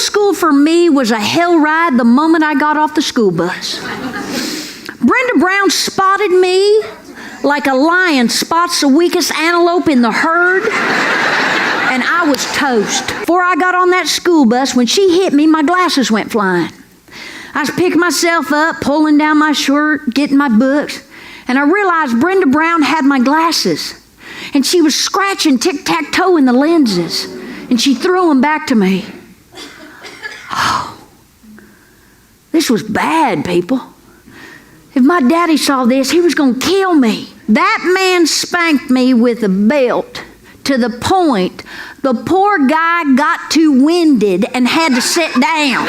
school for me was a hell ride the moment I got off the school bus. Brenda Brown spotted me like a lion spots the weakest antelope in the herd, and I was toast. Before I got on that school bus, when she hit me, my glasses went flying. I was picking myself up, pulling down my shirt, getting my books, and I realized Brenda Brown had my glasses, and she was scratching tic-tac-toe in the lenses, and she threw them back to me. Oh, this was bad, people. If my daddy saw this, he was going to kill me. That man spanked me with a belt to the point the poor guy got too winded and had to sit down.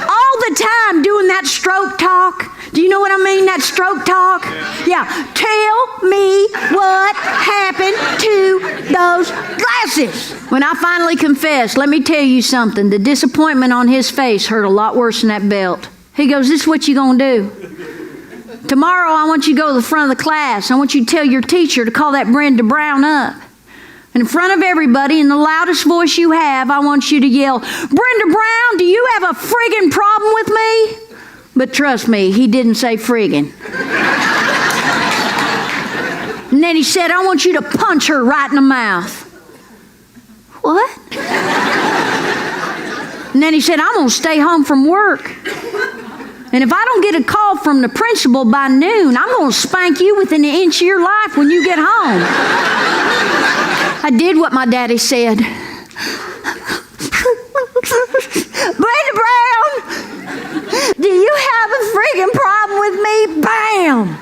All the time doing that stroke talk. Do you know what I mean, that stroke talk? Yeah. Tell me what happened to those glasses. When I finally confessed, let me tell you something. The disappointment on his face hurt a lot worse than that belt. He goes, this is what you gonna do. Tomorrow I want you to go to the front of the class. I want you to tell your teacher to call that Brenda Brown up. And in front of everybody, in the loudest voice you have, I want you to yell, Brenda Brown, do you have a friggin' problem with me? But trust me, he didn't say friggin'. And then he said, I want you to punch her right in the mouth. What? And then he said, I'm gonna stay home from work. And if I don't get a call from the principal by noon, I'm going to spank you within an inch of your life when you get home. I did what my daddy said. Brenda Brown, do you have a friggin' problem with me? Bam!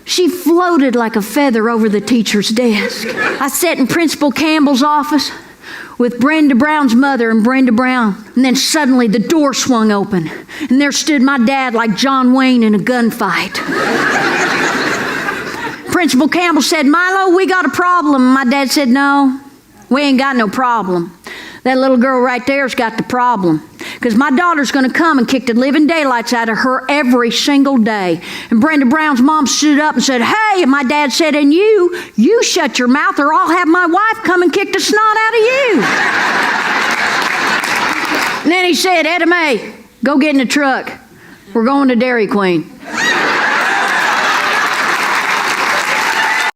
She floated like a feather over the teacher's desk. I sat in Principal Campbell's office with Brenda Brown's mother and Brenda Brown. And then suddenly the door swung open, and there stood my dad like John Wayne in a gunfight. Principal Campbell said, Milo, we got a problem. My dad said, no, we ain't got no problem. That little girl right there's got the problem. Because my daughter's going to come and kick the living daylights out of her every single day. And Brenda Brown's mom stood up and said, hey, and my dad said, and you shut your mouth or I'll have my wife come and kick the snot out of you. And then he said, Etta May, go get in the truck. We're going to Dairy Queen.